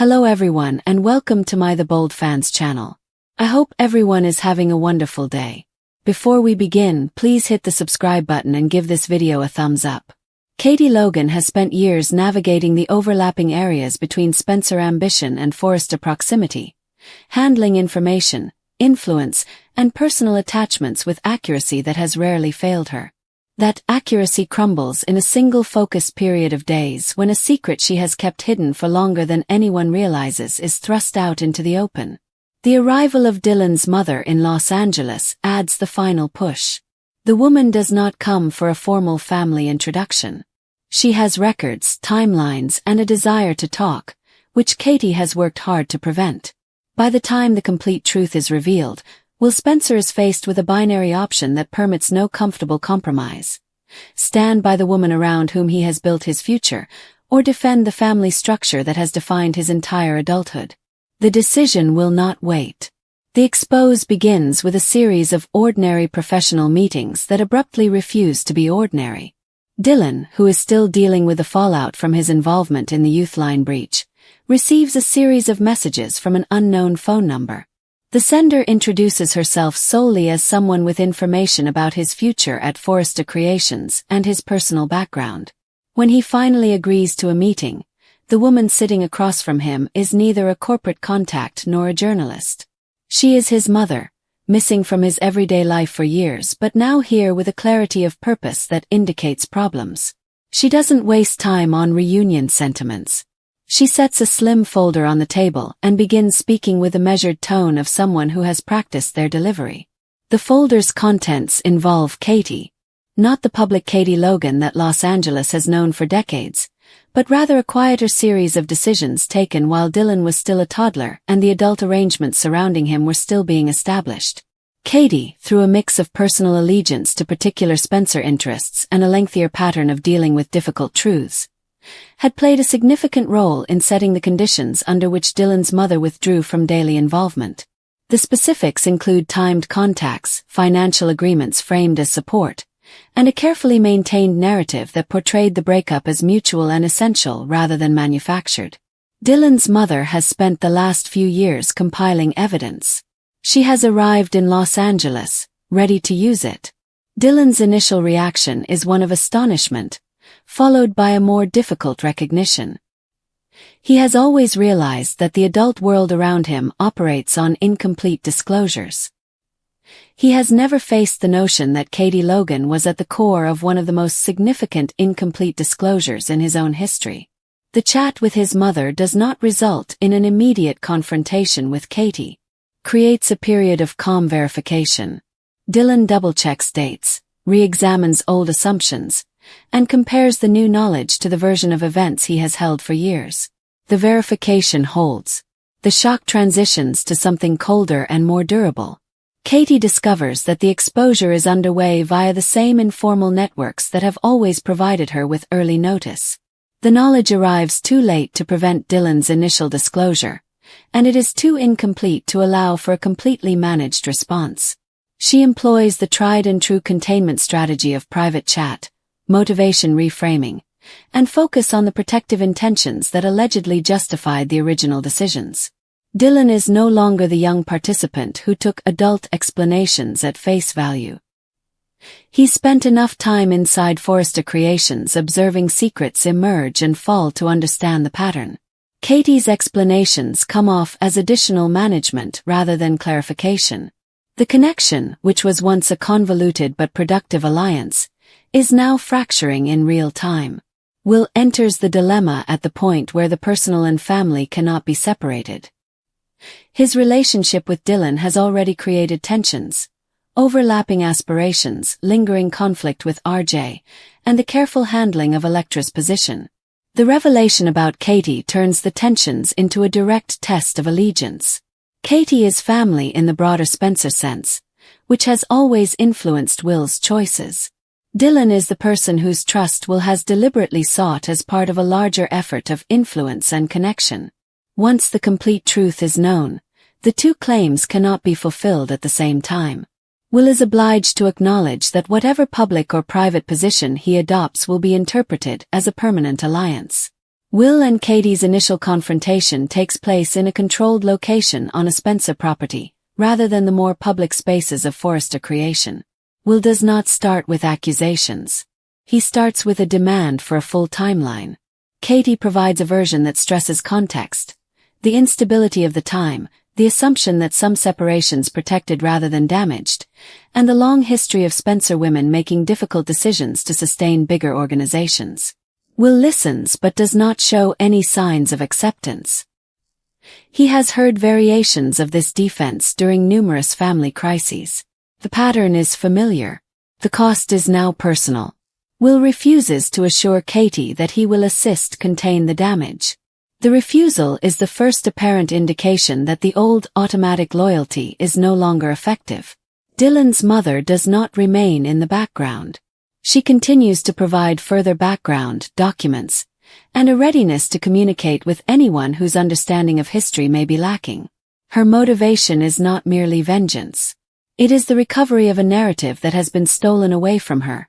Hello everyone and welcome to my The Bold Fans channel. I hope everyone is having a wonderful day. Before we begin, please hit the subscribe button and give this video a thumbs up. Katie Logan has spent years navigating the overlapping areas between Spencer ambition and Forrester proximity, handling information, influence, and personal attachments with accuracy that has rarely failed her. That accuracy crumbles in a single focused period of days when a secret she has kept hidden for longer than anyone realizes is thrust out into the open. The arrival of Dylan's mother in Los Angeles adds the final push. The woman does not come for a formal family introduction. She has records, timelines, and a desire to talk, which Katie has worked hard to prevent. By the time the complete truth is revealed, Will Spencer is faced with a binary option that permits no comfortable compromise. Stand by the woman around whom he has built his future, or defend the family structure that has defined his entire adulthood. The decision will not wait. The expose begins with a series of ordinary professional meetings that abruptly refuse to be ordinary. Dylan, who is still dealing with the fallout from his involvement in the Youthline breach, receives a series of messages from an unknown phone number. The sender introduces herself solely as someone with information about his future at Forrester Creations and his personal background. When he finally agrees to a meeting, the woman sitting across from him is neither a corporate contact nor a journalist. She is his mother, missing from his everyday life for years but now here with a clarity of purpose that indicates problems. She doesn't waste time on reunion sentiments. She sets a slim folder on the table and begins speaking with a measured tone of someone who has practiced their delivery. The folder's contents involve Katie, not the public Katie Logan that Los Angeles has known for decades, but rather a quieter series of decisions taken while Dylan was still a toddler and the adult arrangements surrounding him were still being established. Katie, through a mix of personal allegiance to particular Spencer interests and a lengthier pattern of dealing with difficult truths, had played a significant role in setting the conditions under which Dylan's mother withdrew from daily involvement. The specifics include timed contacts, financial agreements framed as support, and a carefully maintained narrative that portrayed the breakup as mutual and essential rather than manufactured. Dylan's mother has spent the last few years compiling evidence. She has arrived in Los Angeles, ready to use it. Dylan's initial reaction is one of astonishment, followed by a more difficult recognition. He has always realized that the adult world around him operates on incomplete disclosures. He has never faced the notion that Katie Logan was at the core of one of the most significant incomplete disclosures in his own history. The chat with his mother does not result in an immediate confrontation with Katie. Creates a period of calm verification. Dylan double-checks dates, re-examines old assumptions, and compares the new knowledge to the version of events he has held for years. The verification holds. The shock transitions to something colder and more durable. Katie discovers that the exposure is underway via the same informal networks that have always provided her with early notice. The knowledge arrives too late to prevent Dylan's initial disclosure, and it is too incomplete to allow for a completely managed response. She employs the tried-and-true containment strategy of private chat, motivation reframing, and focus on the protective intentions that allegedly justified the original decisions. Dylan is no longer the young participant who took adult explanations at face value. He spent enough time inside Forrester Creations observing secrets emerge and fall to understand the pattern. Katie's explanations come off as additional management rather than clarification. The connection, which was once a convoluted but productive alliance, is now fracturing in real time. Will enters the dilemma at the point where the personal and family cannot be separated. His relationship with Dylan has already created tensions, overlapping aspirations, lingering conflict with RJ, and the careful handling of Electra's position. The revelation about Katie turns the tensions into a direct test of allegiance. Katie is family in the broader Spencer sense, which has always influenced Will's choices. Dylan is the person whose trust Will has deliberately sought as part of a larger effort of influence and connection. Once the complete truth is known, the two claims cannot be fulfilled at the same time. Will is obliged to acknowledge that whatever public or private position he adopts will be interpreted as a permanent alliance. Will and Katie's initial confrontation takes place in a controlled location on a Spencer property, rather than the more public spaces of Forrester creation. Will does not start with accusations. He starts with a demand for a full timeline. Katie provides a version that stresses context, the instability of the time, the assumption that some separations protected rather than damaged, and the long history of Spencer women making difficult decisions to sustain bigger organizations. Will listens but does not show any signs of acceptance. He has heard variations of this defense during numerous family crises. The pattern is familiar. The cost is now personal. Will refuses to assure Katie that he will assist contain the damage. The refusal is the first apparent indication that the old automatic loyalty is no longer effective. Dylan's mother does not remain in the background. She continues to provide further background, documents, and a readiness to communicate with anyone whose understanding of history may be lacking. Her motivation is not merely vengeance. It is the recovery of a narrative that has been stolen away from her,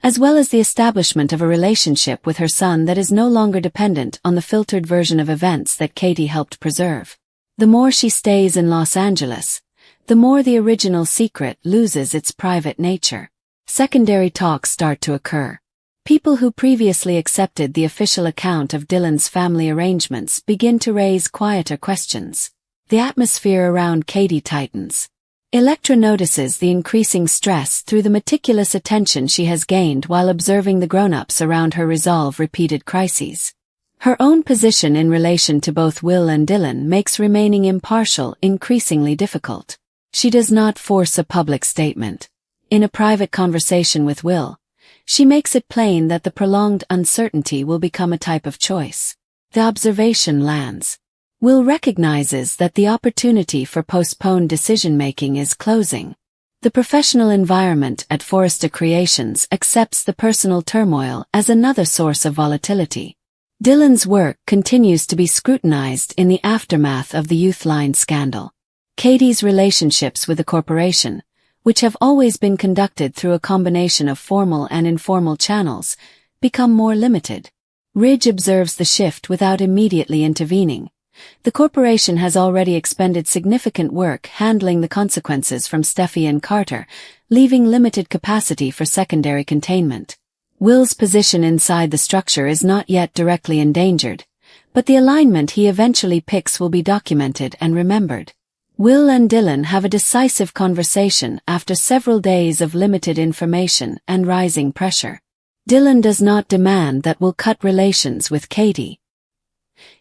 as well as the establishment of a relationship with her son that is no longer dependent on the filtered version of events that Katie helped preserve. The more she stays in Los Angeles, the more the original secret loses its private nature. Secondary talks start to occur. People who previously accepted the official account of Dylan's family arrangements begin to raise quieter questions. The atmosphere around Katie tightens. Electra notices the increasing stress through the meticulous attention she has gained while observing the grown-ups around her resolve repeated crises. Her own position in relation to both Will and Dylan makes remaining impartial increasingly difficult. She does not force a public statement. In a private conversation with Will, she makes it plain that the prolonged uncertainty will become a type of choice. The observation lands. Will recognizes that the opportunity for postponed decision-making is closing. The professional environment at Forrester Creations accepts the personal turmoil as another source of volatility. Dylan's work continues to be scrutinized in the aftermath of the Youthline scandal. Katie's relationships with the corporation, which have always been conducted through a combination of formal and informal channels, become more limited. Ridge observes the shift without immediately intervening. The corporation has already expended significant work handling the consequences from Steffi and Carter, leaving limited capacity for secondary containment. Will's position inside the structure is not yet directly endangered, but the alignment he eventually picks will be documented and remembered. Will and Dylan have a decisive conversation after several days of limited information and rising pressure. Dylan does not demand that Will cut relations with Katie.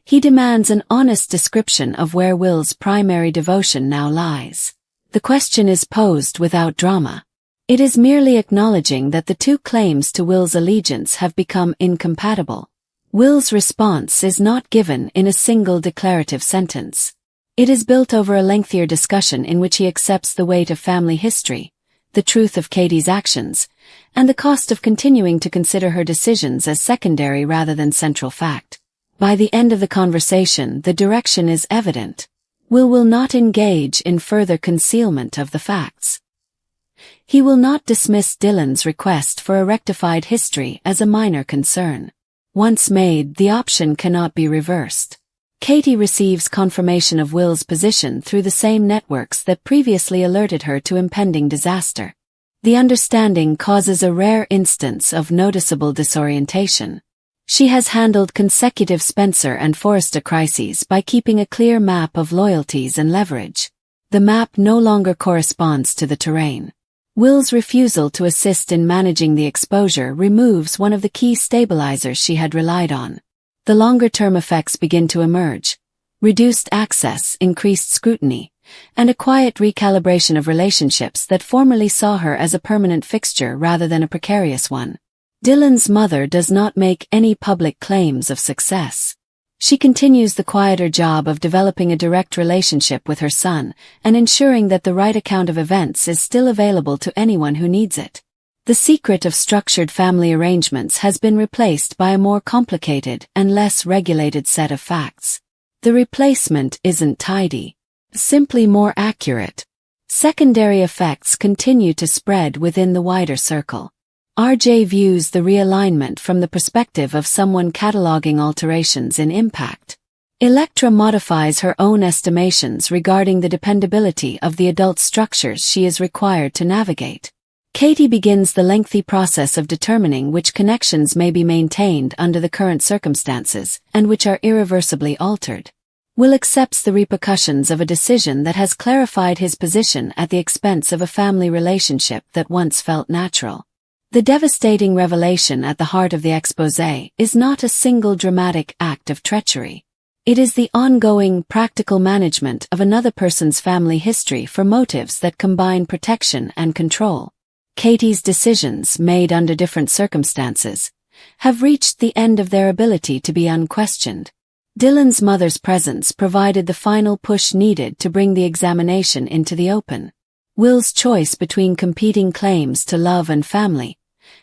He demands an honest description of where Will's primary devotion now lies. The question is posed without drama. It is merely acknowledging that the two claims to Will's allegiance have become incompatible. Will's response is not given in a single declarative sentence. It is built over a lengthier discussion in which he accepts the weight of family history, the truth of Katie's actions, and the cost of continuing to consider her decisions as secondary rather than central fact. By the end of the conversation, the direction is evident. Will not engage in further concealment of the facts. He will not dismiss Dylan's request for a rectified history as a minor concern. Once made, the option cannot be reversed. Katie receives confirmation of Will's position through the same networks that previously alerted her to impending disaster. The understanding causes a rare instance of noticeable disorientation. She has handled consecutive Spencer and Forrester crises by keeping a clear map of loyalties and leverage. The map no longer corresponds to the terrain. Will's refusal to assist in managing the exposure removes one of the key stabilizers she had relied on. The longer-term effects begin to emerge: reduced access, increased scrutiny, and a quiet recalibration of relationships that formerly saw her as a permanent fixture rather than a precarious one. Dylan's mother does not make any public claims of success. She continues the quieter job of developing a direct relationship with her son and ensuring that the right account of events is still available to anyone who needs it. The secret of structured family arrangements has been replaced by a more complicated and less regulated set of facts. The replacement isn't tidy, simply more accurate. Secondary effects continue to spread within the wider circle. RJ views the realignment from the perspective of someone cataloging alterations in impact. Electra modifies her own estimations regarding the dependability of the adult structures she is required to navigate. Katie begins the lengthy process of determining which connections may be maintained under the current circumstances and which are irreversibly altered. Will accepts the repercussions of a decision that has clarified his position at the expense of a family relationship that once felt natural. The devastating revelation at the heart of the exposé is not a single dramatic act of treachery. It is the ongoing, practical management of another person's family history for motives that combine protection and control. Katie's decisions, made under different circumstances, have reached the end of their ability to be unquestioned. Dylan's mother's presence provided the final push needed to bring the examination into the open. Will's choice between competing claims to love and family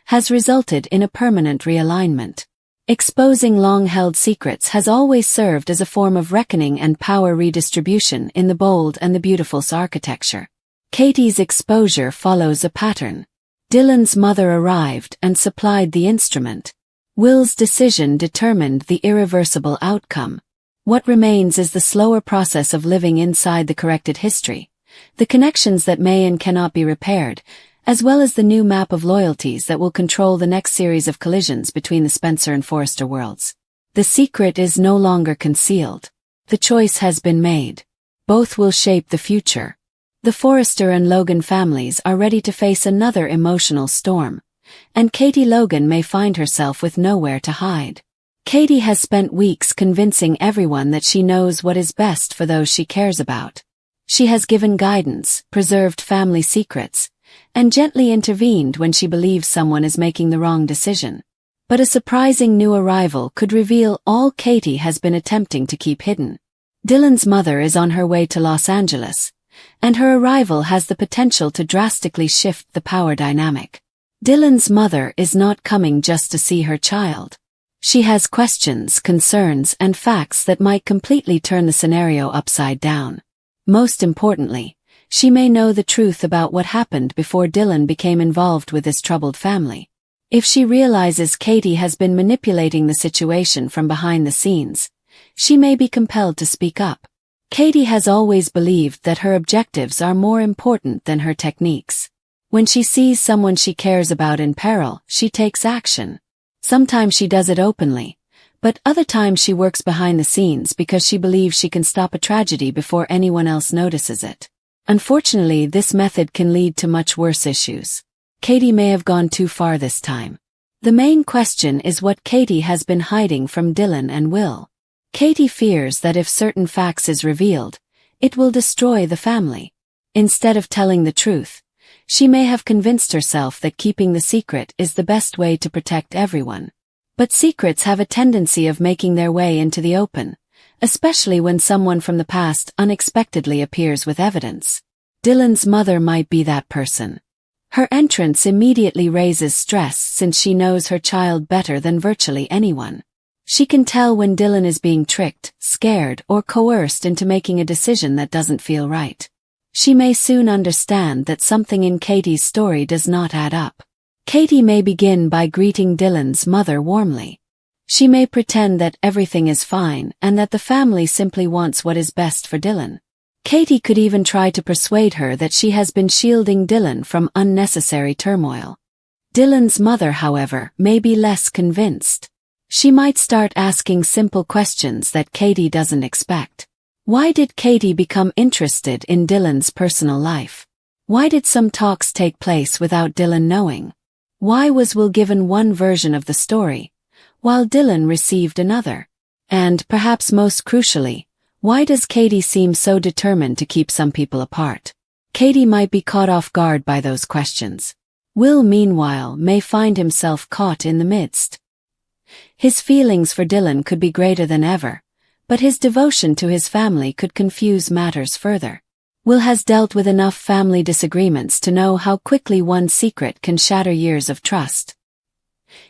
has resulted in a permanent realignment. Exposing long-held secrets has always served as a form of reckoning and power redistribution in the Bold and the Beautiful's architecture. Katie's exposure follows a pattern. Dylan's mother arrived and supplied the instrument. Will's decision determined the irreversible outcome. What remains is the slower process of living inside the corrected history, the connections that may and cannot be repaired, as well as the new map of loyalties that will control the next series of collisions between the Spencer and Forrester worlds. The secret is no longer concealed. The choice has been made. Both will shape the future. The Forrester and Logan families are ready to face another emotional storm, and Katie Logan may find herself with nowhere to hide. Katie has spent weeks convincing everyone that she knows what is best for those she cares about. She has given guidance, preserved family secrets, and gently intervened when she believes someone is making the wrong decision. But a surprising new arrival could reveal all Katie has been attempting to keep hidden. Dylan's mother is on her way to Los Angeles, and her arrival has the potential to drastically shift the power dynamic. Dylan's mother is not coming just to see her child. She has questions, concerns, and facts that might completely turn the scenario upside down. Most importantly, she may know the truth about what happened before Dylan became involved with this troubled family. If she realizes Katie has been manipulating the situation from behind the scenes, she may be compelled to speak up. Katie has always believed that her objectives are more important than her techniques. When she sees someone she cares about in peril, she takes action. Sometimes she does it openly, but other times she works behind the scenes because she believes she can stop a tragedy before anyone else notices it. Unfortunately, this method can lead to much worse issues. Katie may have gone too far this time. The main question is what Katie has been hiding from Dylan and Will. Katie fears that if certain facts is revealed, it will destroy the family. Instead of telling the truth, she may have convinced herself that keeping the secret is the best way to protect everyone. But secrets have a tendency of making their way into the open, especially when someone from the past unexpectedly appears with evidence. Dylan's mother might be that person. Her entrance immediately raises stress since she knows her child better than virtually anyone. She can tell when Dylan is being tricked, scared, or coerced into making a decision that doesn't feel right. She may soon understand that something in Katie's story does not add up. Katie may begin by greeting Dylan's mother warmly. She may pretend that everything is fine and that the family simply wants what is best for Dylan. Katie could even try to persuade her that she has been shielding Dylan from unnecessary turmoil. Dylan's mother, however, may be less convinced. She might start asking simple questions that Katie doesn't expect. Why did Katie become interested in Dylan's personal life? Why did some talks take place without Dylan knowing? Why was Will given one version of the story, while Dylan received another? And, perhaps most crucially, why does Katie seem so determined to keep some people apart? Katie might be caught off guard by those questions. Will, meanwhile, may find himself caught in the midst. His feelings for Dylan could be greater than ever, but his devotion to his family could confuse matters further. Will has dealt with enough family disagreements to know how quickly one secret can shatter years of trust.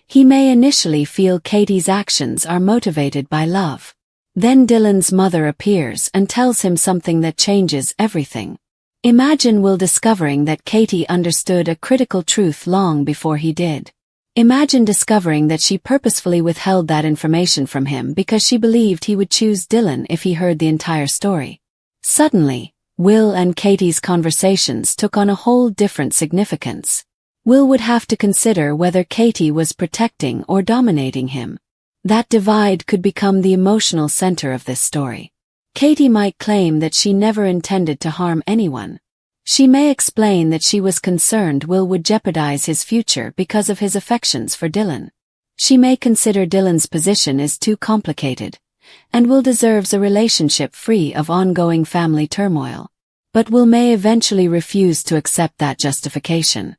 He may initially feel Katie's actions are motivated by love. Then Dylan's mother appears and tells him something that changes everything. Imagine Will discovering that Katie understood a critical truth long before he did. Imagine discovering that she purposefully withheld that information from him because she believed he would choose Dylan if he heard the entire story. Suddenly, Will and Katie's conversations took on a whole different significance. Will would have to consider whether Katie was protecting or dominating him. That divide could become the emotional center of this story. Katie might claim that she never intended to harm anyone. She may explain that she was concerned Will would jeopardize his future because of his affections for Dylan. She may consider Dylan's position is too complicated, and Will deserves a relationship free of ongoing family turmoil. But Will may eventually refuse to accept that justification.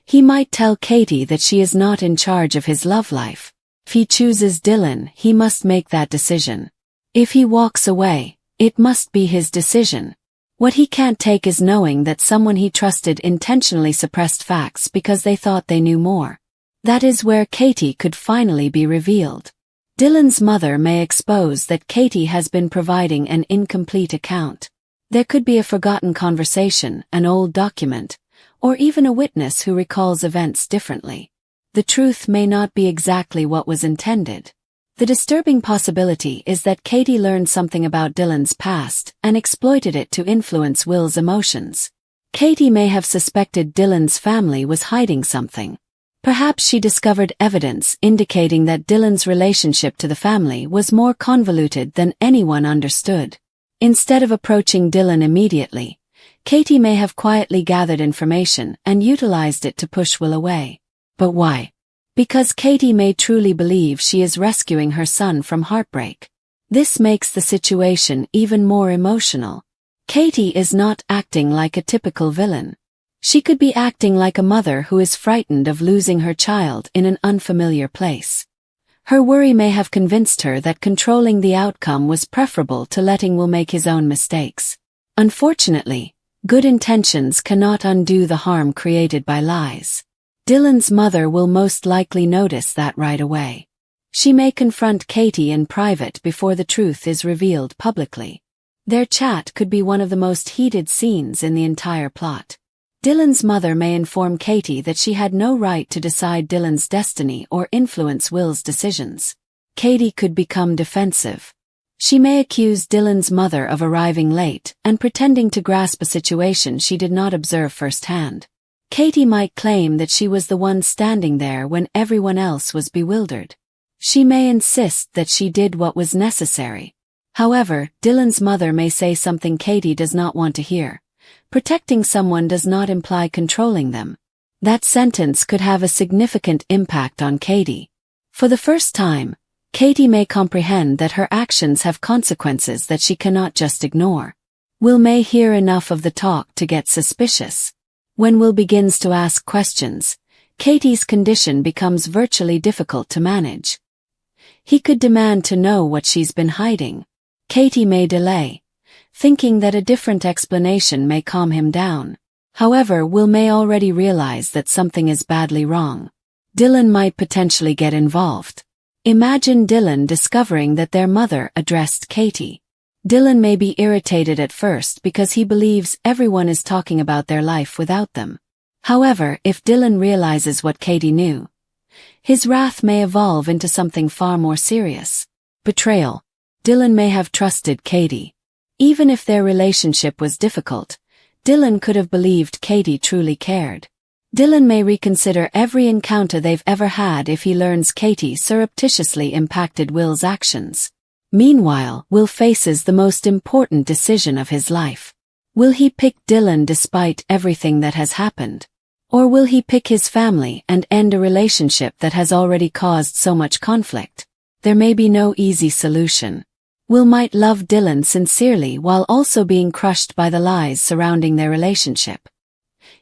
He might tell Katie that she is not in charge of his love life. If he chooses Dylan, he must make that decision. If he walks away, it must be his decision. What he can't take is knowing that someone he trusted intentionally suppressed facts because they thought they knew more. That is where Katie could finally be revealed. Dylan's mother may expose that Katie has been providing an incomplete account. There could be a forgotten conversation, an old document, or even a witness who recalls events differently. The truth may not be exactly what was intended. The disturbing possibility is that Katie learned something about Dylan's past and exploited it to influence Will's emotions. Katie may have suspected Dylan's family was hiding something. Perhaps she discovered evidence indicating that Dylan's relationship to the family was more convoluted than anyone understood. Instead of approaching Dylan immediately, Katie may have quietly gathered information and utilized it to push Will away. But why? Because Katie may truly believe she is rescuing her son from heartbreak. This makes the situation even more emotional. Katie is not acting like a typical villain. She could be acting like a mother who is frightened of losing her child in an unfamiliar place. Her worry may have convinced her that controlling the outcome was preferable to letting Will make his own mistakes. Unfortunately, good intentions cannot undo the harm created by lies. Dylan's mother will most likely notice that right away. She may confront Katie in private before the truth is revealed publicly. Their chat could be one of the most heated scenes in the entire plot. Dylan's mother may inform Katie that she had no right to decide Dylan's destiny or influence Will's decisions. Katie could become defensive. She may accuse Dylan's mother of arriving late and pretending to grasp a situation she did not observe firsthand. Katie might claim that she was the one standing there when everyone else was bewildered. She may insist that she did what was necessary. However, Dylan's mother may say something Katie does not want to hear. Protecting someone does not imply controlling them. That sentence could have a significant impact on Katie. For the first time, Katie may comprehend that her actions have consequences that she cannot just ignore. Will may hear enough of the talk to get suspicious. When Will begins to ask questions, Katie's condition becomes virtually difficult to manage. He could demand to know what she's been hiding. Katie may delay, thinking that a different explanation may calm him down. However, Will may already realize that something is badly wrong. Dylan might potentially get involved. Imagine Dylan discovering that their mother addressed Katie. Dylan may be irritated at first because he believes everyone is talking about their life without them. However, if Dylan realizes what Katie knew, his wrath may evolve into something far more serious. Betrayal. Dylan may have trusted Katie. Even if their relationship was difficult, Dylan could have believed Katie truly cared. Dylan may reconsider every encounter they've ever had if he learns Katie surreptitiously impacted Will's actions. Meanwhile, Will faces the most important decision of his life. Will he pick Dylan despite everything that has happened? Or will he pick his family and end a relationship that has already caused so much conflict? There may be no easy solution. Will might love Dylan sincerely while also being crushed by the lies surrounding their relationship.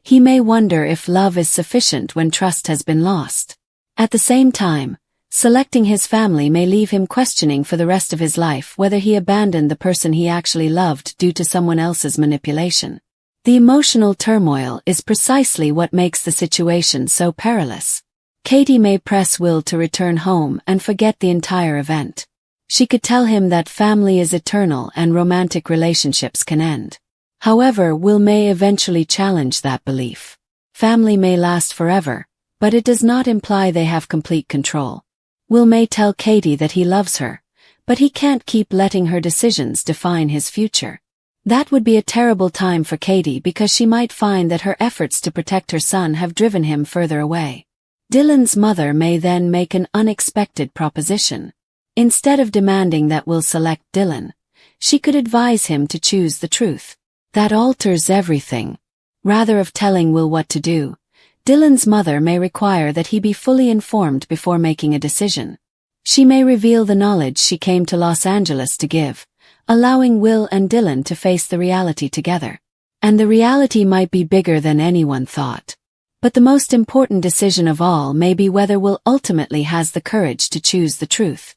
He may wonder if love is sufficient when trust has been lost. At the same time, selecting his family may leave him questioning for the rest of his life whether he abandoned the person he actually loved due to someone else's manipulation. The emotional turmoil is precisely what makes the situation so perilous. Katie may press Will to return home and forget the entire event. She could tell him that family is eternal and romantic relationships can end. However, Will may eventually challenge that belief. Family may last forever, but it does not imply they have complete control. Will may tell Katie that he loves her, but he can't keep letting her decisions define his future. That would be a terrible time for Katie because she might find that her efforts to protect her son have driven him further away. Dylan's mother may then make an unexpected proposition. Instead of demanding that Will select Dylan, she could advise him to choose the truth. That alters everything. Rather of telling Will what to do, Dylan's mother may require that he be fully informed before making a decision. She may reveal the knowledge she came to Los Angeles to give, allowing Will and Dylan to face the reality together. And the reality might be bigger than anyone thought. But the most important decision of all may be whether Will ultimately has the courage to choose the truth.